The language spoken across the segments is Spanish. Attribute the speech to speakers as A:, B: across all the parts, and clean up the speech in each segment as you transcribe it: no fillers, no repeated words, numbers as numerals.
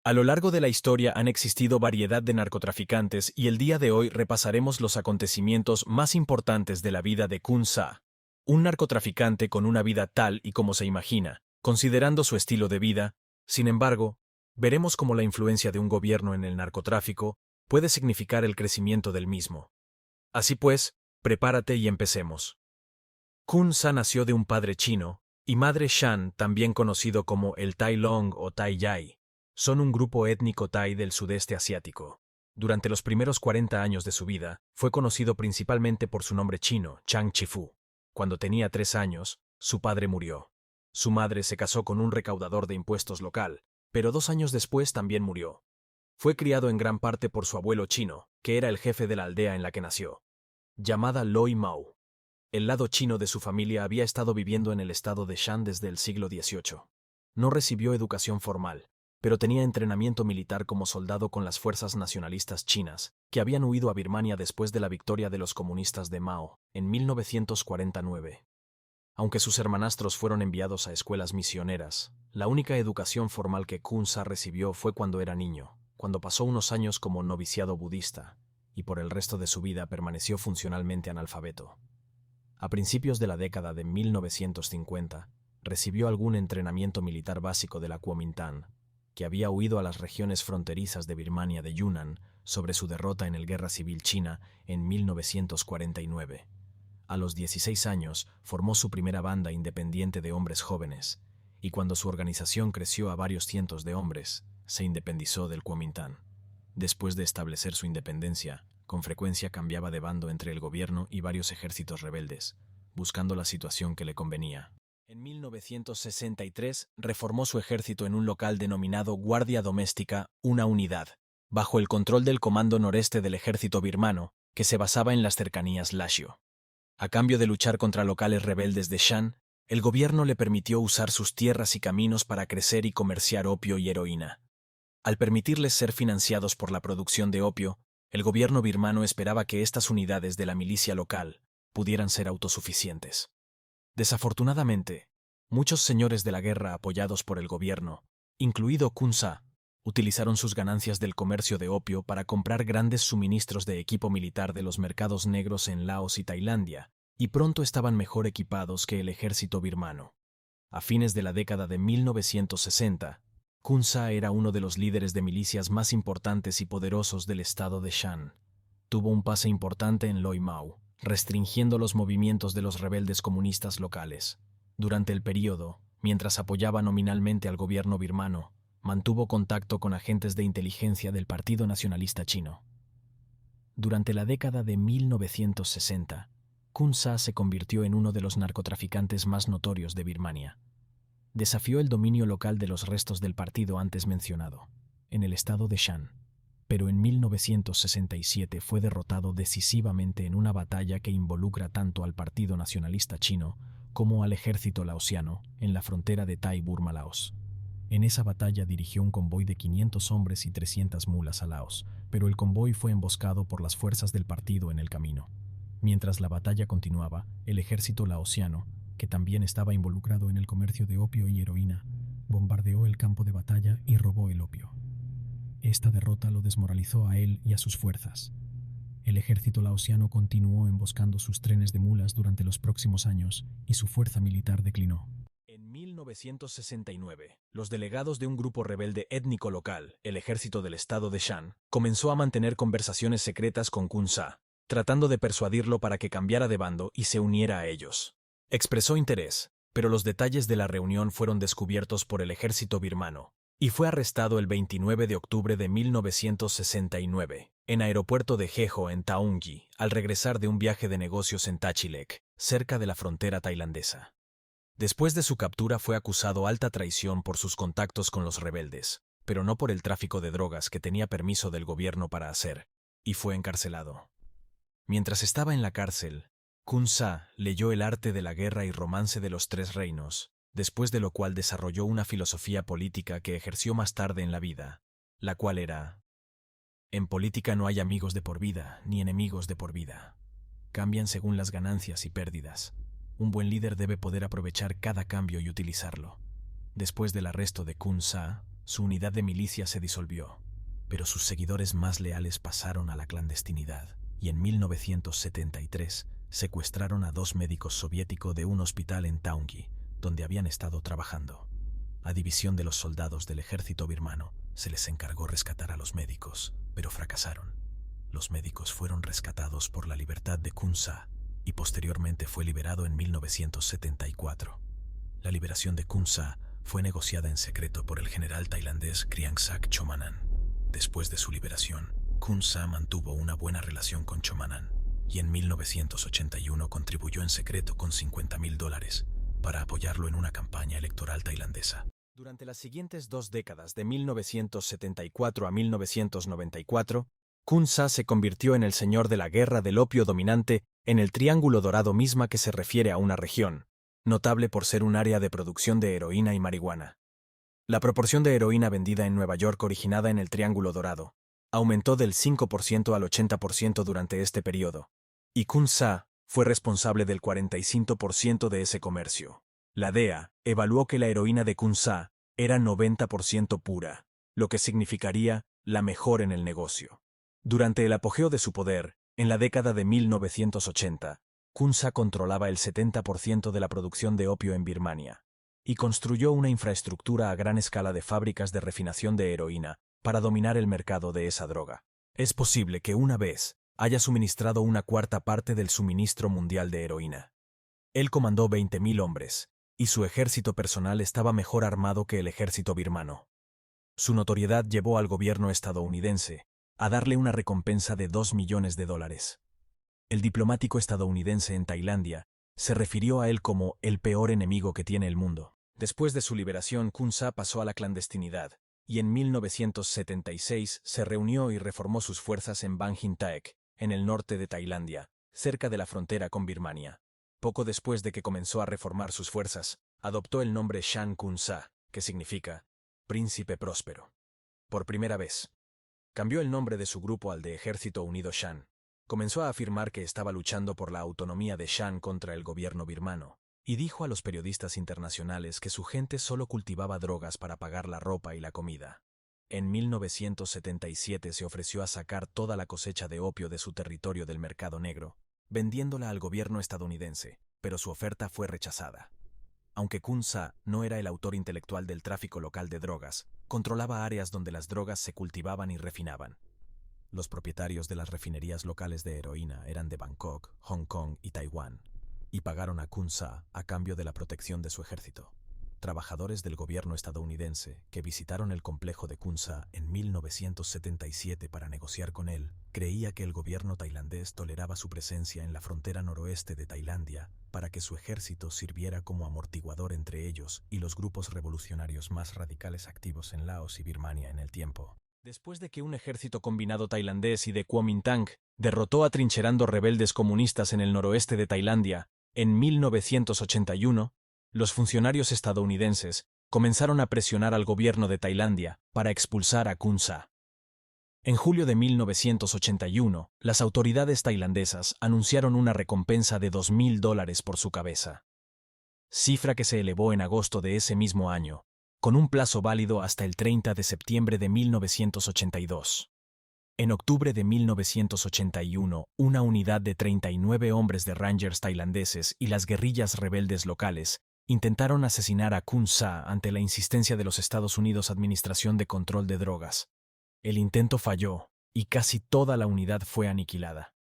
A: A lo largo de la historia han existido variedad de narcotraficantes y el día de hoy repasaremos los acontecimientos más importantes de la vida de Kun Sa, un narcotraficante con una vida tal y como se imagina, considerando su estilo de vida. Sin embargo, veremos cómo la influencia de un gobierno en el narcotráfico puede significar el crecimiento del mismo. Así pues, prepárate y empecemos. Kun Sa nació de un padre chino y madre Shan, también conocido como el Tai Long o Tai Yai. Son un grupo étnico tai del sudeste asiático. Durante los primeros 40 años de su vida, fue conocido principalmente por su nombre chino, Chang Chifu. Cuando tenía 3 años, su padre murió. Su madre se casó con un recaudador de impuestos local, pero 2 años después también murió. Fue criado en gran parte por su abuelo chino, que era el jefe de la aldea en la que nació, llamada Loi Mau. El lado chino de su familia había estado viviendo en el estado de Shan desde el siglo XVIII. No recibió educación formal, pero tenía entrenamiento militar como soldado con las fuerzas nacionalistas chinas, que habían huido a Birmania después de la victoria de los comunistas de Mao, en 1949. Aunque sus hermanastros fueron enviados a escuelas misioneras, la única educación formal que Kun Sa recibió fue cuando era niño, cuando pasó unos años como noviciado budista, y por el resto de su vida permaneció funcionalmente analfabeto. A principios de la década de 1950, recibió algún entrenamiento militar básico de la Kuomintang, que había huido a las regiones fronterizas de Birmania de Yunnan sobre su derrota en la Guerra Civil China en 1949. A los 16 años, formó su primera banda independiente de hombres jóvenes, y cuando su organización creció a varios cientos de hombres, se independizó del Kuomintang. Después de establecer su independencia, con frecuencia cambiaba de bando entre el gobierno y varios ejércitos rebeldes, buscando la situación que le convenía. En 1963 reformó su ejército en un local denominado Guardia Doméstica, una unidad, bajo el control del Comando Noreste del Ejército Birmano, que se basaba en las cercanías Lashio. A cambio de luchar contra locales rebeldes de Shan, el gobierno le permitió usar sus tierras y caminos para crecer y comerciar opio y heroína. Al permitirles ser financiados por la producción de opio, el gobierno birmano esperaba que estas unidades de la milicia local pudieran ser autosuficientes. Desafortunadamente, muchos señores de la guerra apoyados por el gobierno, incluido Kun Sa, utilizaron sus ganancias del comercio de opio para comprar grandes suministros de equipo militar de los mercados negros en Laos y Tailandia, y pronto estaban mejor equipados que el ejército birmano. A fines de la década de 1960, Kun Sa era uno de los líderes de milicias más importantes y poderosos del estado de Shan. Tuvo un pase importante en Loi Mau, restringiendo los movimientos de los rebeldes comunistas locales. Durante el período, mientras apoyaba nominalmente al gobierno birmano, mantuvo contacto con agentes de inteligencia del Partido Nacionalista Chino. Durante la década de 1960, Kun Sa se convirtió en uno de los narcotraficantes más notorios de Birmania. Desafió el dominio local de los restos del partido antes mencionado, en el estado de Shan, pero en 1967 fue derrotado decisivamente en una batalla que involucra tanto al Partido Nacionalista Chino como al ejército laosiano en la frontera de Tai-Burma-Laos. En esa batalla dirigió un convoy de 500 hombres y 300 mulas a Laos, pero el convoy fue emboscado por las fuerzas del partido en el camino. Mientras la batalla continuaba, el ejército laosiano, que también estaba involucrado en el comercio de opio y heroína, bombardeó el campo de batalla y robó el opio. Esta derrota lo desmoralizó a él y a sus fuerzas. El ejército laosiano continuó emboscando sus trenes de mulas durante los próximos años y su fuerza militar declinó. En 1969, los delegados de un grupo rebelde étnico local, el ejército del estado de Shan, comenzó a mantener conversaciones secretas con Kun Sa, tratando de persuadirlo para que cambiara de bando y se uniera a ellos. Expresó interés, pero los detalles de la reunión fueron descubiertos por el ejército birmano, y fue arrestado el 29 de octubre de 1969, en aeropuerto de Jejo en Taungyi, al regresar de un viaje de negocios en Tachilek, cerca de la frontera tailandesa. Después de su captura fue acusado alta traición por sus contactos con los rebeldes, pero no por el tráfico de drogas que tenía permiso del gobierno para hacer, y fue encarcelado. Mientras estaba en la cárcel, Kun Sa leyó El arte de la guerra y romance de los tres reinos, después de lo cual desarrolló una filosofía política que ejerció más tarde en la vida, la cual era: en política no hay amigos de por vida, ni enemigos de por vida. Cambian según las ganancias y pérdidas. Un buen líder debe poder aprovechar cada cambio y utilizarlo. Después del arresto de Kun Sa, Su unidad de milicia se disolvió, pero sus seguidores más leales pasaron a la clandestinidad y en 1973 secuestraron a 2 médicos soviéticos de un hospital en Taungi, donde habían estado trabajando. A división de los soldados del ejército birmano se les encargó rescatar a los médicos, pero fracasaron. Los médicos fueron rescatados por la libertad de Kun Sa y posteriormente fue liberado en 1974. La liberación de Kun Sa fue negociada en secreto por el general tailandés Kriengsak Chomanan. Después de su liberación, Kun Sa mantuvo una buena relación con Chomanan y en 1981 contribuyó en secreto con $50,000 para apoyarlo en una campaña electoral tailandesa. Durante las siguientes 2 décadas, de 1974 a 1994, Kun Sa se convirtió en el señor de la guerra del opio dominante en el Triángulo Dorado misma que se refiere a una región, notable por ser un área de producción de heroína y marihuana. La proporción de heroína vendida en Nueva York originada en el Triángulo Dorado aumentó del 5% al 80% durante este periodo, y Kun Sa fue responsable del 45% de ese comercio. La DEA evaluó que la heroína de Kun Sa era 90% pura, lo que significaría la mejor en el negocio. Durante el apogeo de su poder, en la década de 1980, Kun Sa controlaba el 70% de la producción de opio en Birmania y construyó una infraestructura a gran escala de fábricas de refinación de heroína para dominar el mercado de esa droga. Es posible que una vez haya suministrado una cuarta parte del suministro mundial de heroína. Él comandó 20,000 hombres, y su ejército personal estaba mejor armado que el ejército birmano. Su notoriedad llevó al gobierno estadounidense a darle una recompensa de $2 millones. El diplomático estadounidense en Tailandia se refirió a él como el peor enemigo que tiene el mundo. Después de su liberación, Kun Sa pasó a la clandestinidad, y en 1976 se reunió y reformó sus fuerzas en Bang Hin Taek, en el norte de Tailandia, cerca de la frontera con Birmania. Poco después de que comenzó a reformar sus fuerzas, adoptó el nombre Shan Kun Sa, que significa Príncipe Próspero. Por primera vez, cambió el nombre de su grupo al de Ejército Unido Shan. Comenzó a afirmar que estaba luchando por la autonomía de Shan contra el gobierno birmano, y dijo a los periodistas internacionales que su gente solo cultivaba drogas para pagar la ropa y la comida. En 1977 se ofreció a sacar toda la cosecha de opio de su territorio del mercado negro, vendiéndola al gobierno estadounidense, pero su oferta fue rechazada. Aunque Kun Sa no era el autor intelectual del tráfico local de drogas, controlaba áreas donde las drogas se cultivaban y refinaban. Los propietarios de las refinerías locales de heroína eran de Bangkok, Hong Kong y Taiwán, y pagaron a Kun Sa a cambio de la protección de su ejército. Trabajadores del gobierno estadounidense que visitaron el complejo de Kun Sa en 1977 para negociar con él, creía que el gobierno tailandés toleraba su presencia en la frontera noroeste de Tailandia para que su ejército sirviera como amortiguador entre ellos y los grupos revolucionarios más radicales activos en Laos y Birmania en el tiempo. Después de que un ejército combinado tailandés y de Kuomintang derrotó atrincherando rebeldes comunistas en el noroeste de Tailandia, en 1981, los funcionarios estadounidenses comenzaron a presionar al gobierno de Tailandia para expulsar a Kun Sa. En julio de 1981, las autoridades tailandesas anunciaron una recompensa de $2,000 por su cabeza, cifra que se elevó en agosto de ese mismo año, con un plazo válido hasta el 30 de septiembre de 1982. En octubre de 1981, una unidad de 39 hombres de Rangers tailandeses y las guerrillas rebeldes locales intentaron asesinar a Kun Sa ante la insistencia de los Estados Unidos Administración de Control de Drogas. El intento falló y casi toda la unidad fue aniquilada.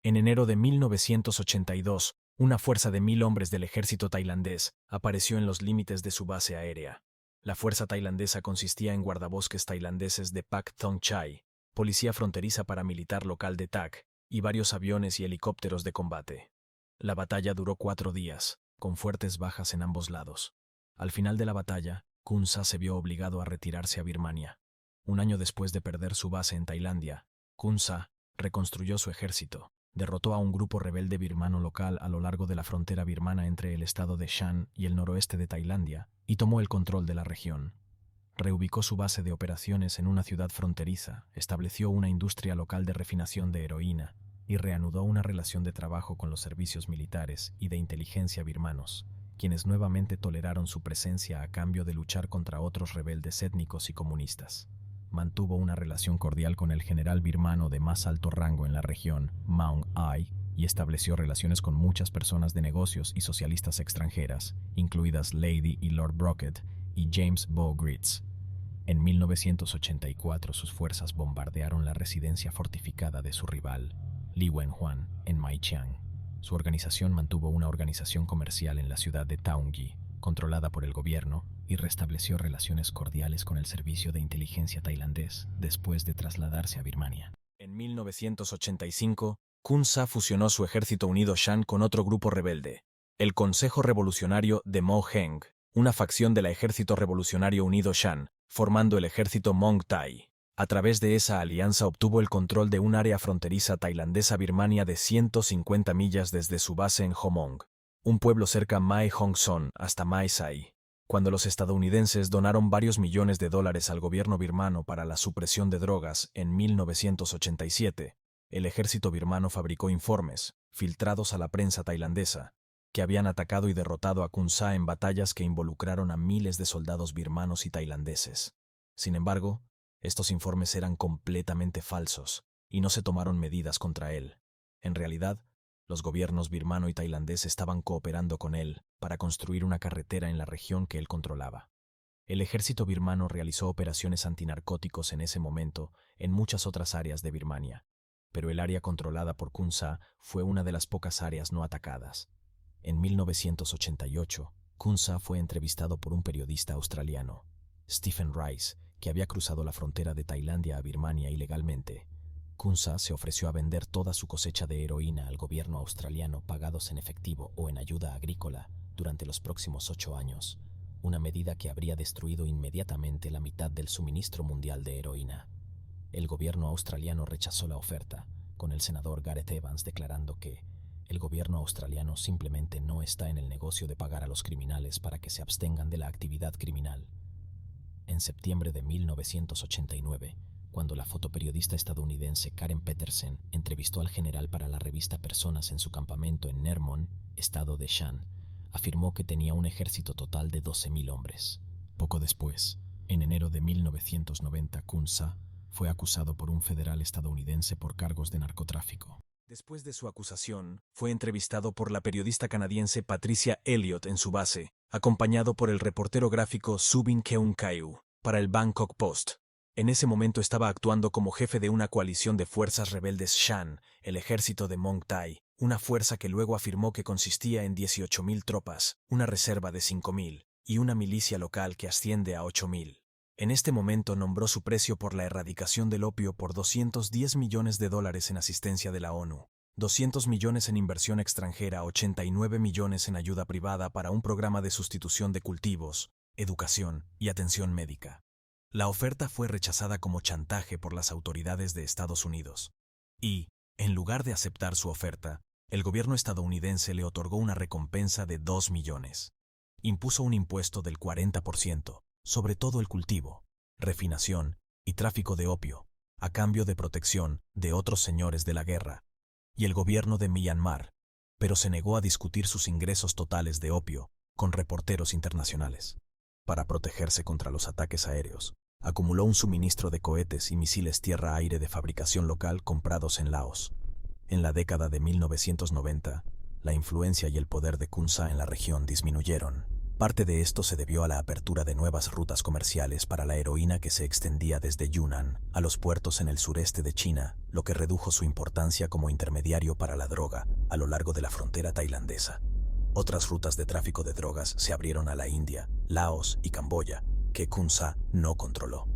A: En enero de 1982, una fuerza de 1,000 hombres del ejército tailandés apareció en los límites de su base aérea. La fuerza tailandesa consistía en guardabosques tailandeses de Pak Thong Chai, policía fronteriza paramilitar local de Tak, y varios aviones y helicópteros de combate. La batalla duró 4 días, con fuertes bajas en ambos lados. Al final de la batalla, Kun Sa se vio obligado a retirarse a Birmania. Un año después de perder su base en Tailandia, Kun Sa reconstruyó su ejército, derrotó a un grupo rebelde birmano local a lo largo de la frontera birmana entre el estado de Shan y el noroeste de Tailandia, y tomó el control de la región. Reubicó su base de operaciones en una ciudad fronteriza, estableció una industria local de refinación de heroína y reanudó una relación de trabajo con los servicios militares y de inteligencia birmanos, quienes nuevamente toleraron su presencia a cambio de luchar contra otros rebeldes étnicos y comunistas. Mantuvo una relación cordial con el general birmano de más alto rango en la región, Maung Ai, y estableció relaciones con muchas personas de negocios y socialistas extranjeras, incluidas Lady y Lord Brocket y James Beau Gritz. En 1984 sus fuerzas bombardearon la residencia fortificada de su rival, Li Wenhuan, en Maichiang. Su organización mantuvo una organización comercial en la ciudad de Taungyi, controlada por el gobierno, y restableció relaciones cordiales con el servicio de inteligencia tailandés después de trasladarse a Birmania. En 1985, Kun Sa fusionó su ejército unido Shan con otro grupo rebelde, el Consejo Revolucionario de Mo Heng, una facción del Ejército Revolucionario Unido Shan, formando el ejército Mong Thai. A través de esa alianza obtuvo el control de un área fronteriza tailandesa-Birmania de 150 millas desde su base en Homong, un pueblo cerca Mae Hong Son, hasta Mae Sai. Cuando los estadounidenses donaron varios millones de dólares al gobierno birmano para la supresión de drogas en 1987, el ejército birmano fabricó informes, filtrados a la prensa tailandesa, que habían atacado y derrotado a Kun Sa en batallas que involucraron a miles de soldados birmanos y tailandeses. Sin embargo, estos informes eran completamente falsos y no se tomaron medidas contra él. En realidad, los gobiernos birmano y tailandés estaban cooperando con él para construir una carretera en la región que él controlaba. El ejército birmano realizó operaciones antinarcóticos en ese momento en muchas otras áreas de Birmania, pero el área controlada por Kun Sa fue una de las pocas áreas no atacadas. En 1988, Kun Sa fue entrevistado por un periodista australiano, Stephen Rice, que había cruzado la frontera de Tailandia a Birmania ilegalmente. Kun Sa se ofreció a vender toda su cosecha de heroína al gobierno australiano pagados en efectivo o en ayuda agrícola durante los próximos 8 años, una medida que habría destruido inmediatamente la mitad del suministro mundial de heroína. El gobierno australiano rechazó la oferta, con el senador Gareth Evans declarando que el gobierno australiano simplemente no está en el negocio de pagar a los criminales para que se abstengan de la actividad criminal. En septiembre de 1989, cuando la fotoperiodista estadounidense Karen Petersen entrevistó al general para la revista Personas en su campamento en Nermon, estado de Shan, afirmó que tenía un ejército total de 12.000 hombres. Poco después, en enero de 1990, Kun Sa fue acusado por un federal estadounidense por cargos de narcotráfico. Después de su acusación, fue entrevistado por la periodista canadiense Patricia Elliott en su base, acompañado por el reportero gráfico Subin Keun Kaiu, para el Bangkok Post. En ese momento estaba actuando como jefe de una coalición de fuerzas rebeldes Shan, el ejército de Mong Thai, una fuerza que luego afirmó que consistía en 18.000 tropas, una reserva de 5.000, y una milicia local que asciende a 8.000. En este momento nombró su precio por la erradicación del opio por $210 millones en asistencia de la ONU, 200 millones en inversión extranjera, 89 millones en ayuda privada para un programa de sustitución de cultivos, educación y atención médica. La oferta fue rechazada como chantaje por las autoridades de Estados Unidos. Y, en lugar de aceptar su oferta, el gobierno estadounidense le otorgó una recompensa de 2 millones. Impuso un impuesto del 40%. Sobre todo el cultivo, refinación y tráfico de opio, a cambio de protección de otros señores de la guerra, y el gobierno de Myanmar, pero se negó a discutir sus ingresos totales de opio con reporteros internacionales. Para protegerse contra los ataques aéreos, acumuló un suministro de cohetes y misiles tierra-aire de fabricación local comprados en Laos. En la década de 1990, la influencia y el poder de Kun Sa en la región disminuyeron. Parte de esto se debió a la apertura de nuevas rutas comerciales para la heroína que se extendía desde Yunnan a los puertos en el sureste de China, lo que redujo su importancia como intermediario para la droga a lo largo de la frontera tailandesa. Otras rutas de tráfico de drogas se abrieron a la India, Laos y Camboya, que Kun Sa no controló.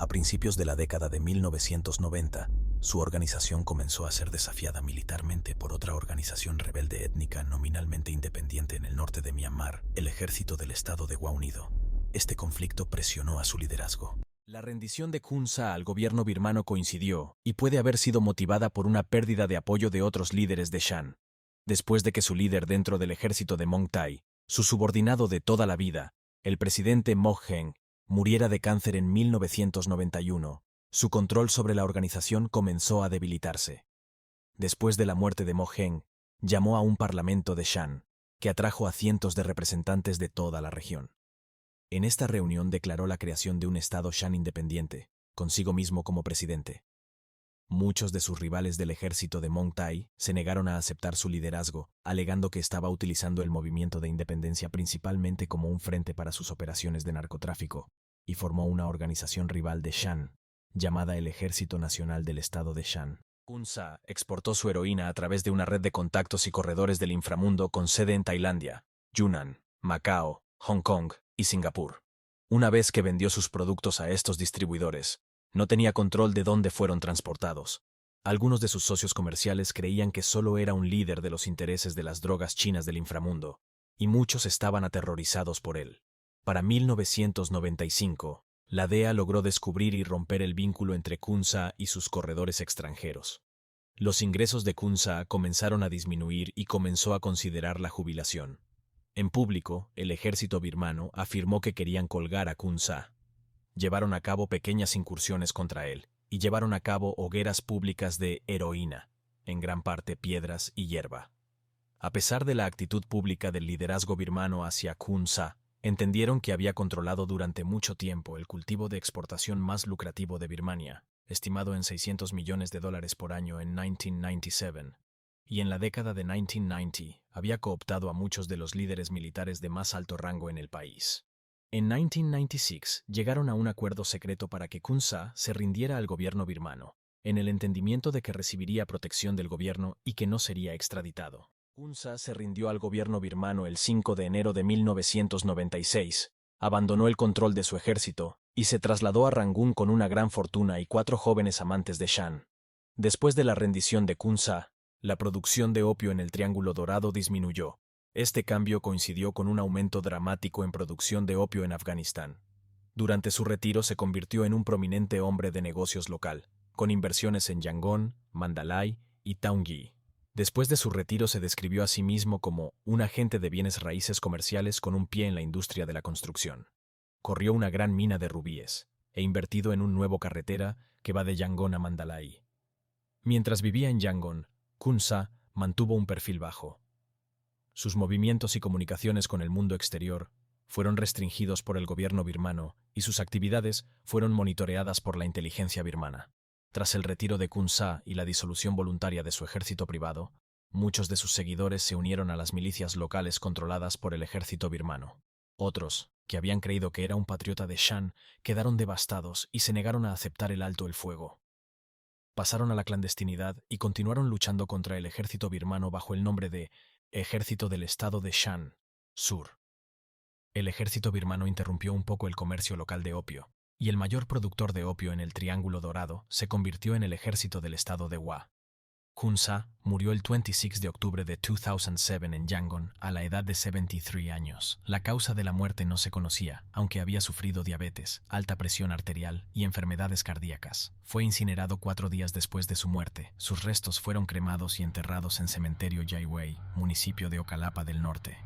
A: A principios de la década de 1990, su organización comenzó a ser desafiada militarmente por otra organización rebelde étnica nominalmente independiente en el norte de Myanmar, el Ejército del Estado de Wa Unido. Este conflicto presionó a su liderazgo. La rendición de Kun Sa al gobierno birmano coincidió y puede haber sido motivada por una pérdida de apoyo de otros líderes de Shan. Después de que su líder dentro del ejército de Mong Thai, su subordinado de toda la vida, el presidente Mo Heng, muriera de cáncer en 1991, su control sobre la organización comenzó a debilitarse. Después de la muerte de Mo Heng, llamó a un parlamento de Shan, que atrajo a cientos de representantes de toda la región. En esta reunión declaró la creación de un estado Shan independiente, consigo mismo como presidente. Muchos de sus rivales del ejército de Mong Tai se negaron a aceptar su liderazgo, alegando que estaba utilizando el movimiento de independencia principalmente como un frente para sus operaciones de narcotráfico, y formó una organización rival de Shan, llamada el Ejército Nacional del Estado de Shan. Kun Sa exportó su heroína a través de una red de contactos y corredores del inframundo con sede en Tailandia, Yunnan, Macao, Hong Kong y Singapur. Una vez que vendió sus productos a estos distribuidores, no tenía control de dónde fueron transportados. Algunos de sus socios comerciales creían que solo era un líder de los intereses de las drogas chinas del inframundo, y muchos estaban aterrorizados por él. Para 1995, la DEA logró descubrir y romper el vínculo entre Kun Sa y sus corredores extranjeros. Los ingresos de Kun Sa comenzaron a disminuir y comenzó a considerar la jubilación. En público, el ejército birmano afirmó que querían colgar a Kun Sa. Llevaron a cabo pequeñas incursiones contra él y llevaron a cabo hogueras públicas de heroína, en gran parte piedras y hierba. A pesar de la actitud pública del liderazgo birmano hacia Kun Sa, entendieron que había controlado durante mucho tiempo el cultivo de exportación más lucrativo de Birmania, estimado en $600 millones por año en 1997, y en la década de 1990 había cooptado a muchos de los líderes militares de más alto rango en el país. En 1996 llegaron a un acuerdo secreto para que Kun Sa se rindiera al gobierno birmano, en el entendimiento de que recibiría protección del gobierno y que no sería extraditado. Kun Sa se rindió al gobierno birmano el 5 de enero de 1996, abandonó el control de su ejército y se trasladó a Rangún con una gran fortuna y 4 jóvenes amantes de Shan. Después de la rendición de Kun Sa, la producción de opio en el Triángulo Dorado disminuyó. Este cambio coincidió con un aumento dramático en producción de opio en Afganistán. Durante su retiro se convirtió en un prominente hombre de negocios local, con inversiones en Yangon, Mandalay y Taungyi. Después de su retiro se describió a sí mismo como un agente de bienes raíces comerciales con un pie en la industria de la construcción. Corrió una gran mina de rubíes e invertido en un nuevo carretera que va de Yangon a Mandalay. Mientras vivía en Yangon, Kun Sa mantuvo un perfil bajo. Sus movimientos y comunicaciones con el mundo exterior fueron restringidos por el gobierno birmano y sus actividades fueron monitoreadas por la inteligencia birmana. Tras el retiro de Kun Sa y la disolución voluntaria de su ejército privado, muchos de sus seguidores se unieron a las milicias locales controladas por el ejército birmano. Otros, que habían creído que era un patriota de Shan, quedaron devastados y se negaron a aceptar el alto el fuego. Pasaron a la clandestinidad y continuaron luchando contra el ejército birmano bajo el nombre de Ejército del Estado de Shan, Sur. El ejército birmano interrumpió un poco el comercio local de opio, y el mayor productor de opio en el Triángulo Dorado se convirtió en el ejército del estado de Wa. Kun Sa murió el 26 de octubre de 2007 en Yangon a la edad de 73 años. La causa de la muerte no se conocía, aunque había sufrido diabetes, alta presión arterial y enfermedades cardíacas. Fue incinerado 4 días después de su muerte. Sus restos fueron cremados y enterrados en cementerio Yaiwei, municipio de Ocalapa del Norte.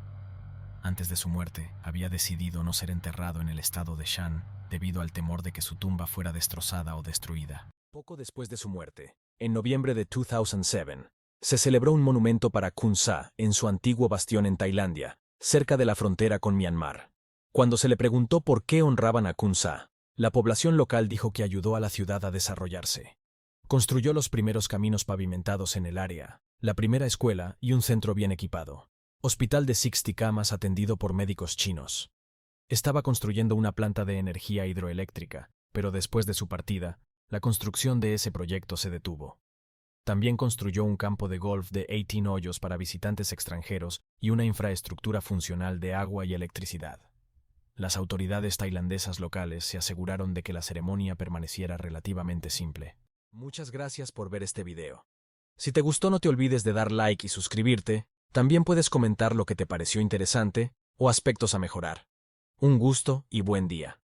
A: Antes de su muerte, había decidido no ser enterrado en el estado de Shan debido al temor de que su tumba fuera destrozada o destruida. Poco después de su muerte, en noviembre de 2007, se celebró un monumento para Kun Sa en su antiguo bastión en Tailandia, cerca de la frontera con Myanmar. Cuando se le preguntó por qué honraban a Kun Sa, la población local dijo que ayudó a la ciudad a desarrollarse. Construyó los primeros caminos pavimentados en el área, la primera escuela y un centro bien equipado. Hospital de 60 camas atendido por médicos chinos. Estaba construyendo una planta de energía hidroeléctrica, pero después de su partida, la construcción de ese proyecto se detuvo. También construyó un campo de golf de 18 hoyos para visitantes extranjeros y una infraestructura funcional de agua y electricidad. Las autoridades tailandesas locales se aseguraron de que la ceremonia permaneciera relativamente simple. Muchas gracias por ver este video. Si te gustó, no te olvides de dar like y suscribirte. También puedes comentar lo que te pareció interesante o aspectos a mejorar. Un gusto y buen día.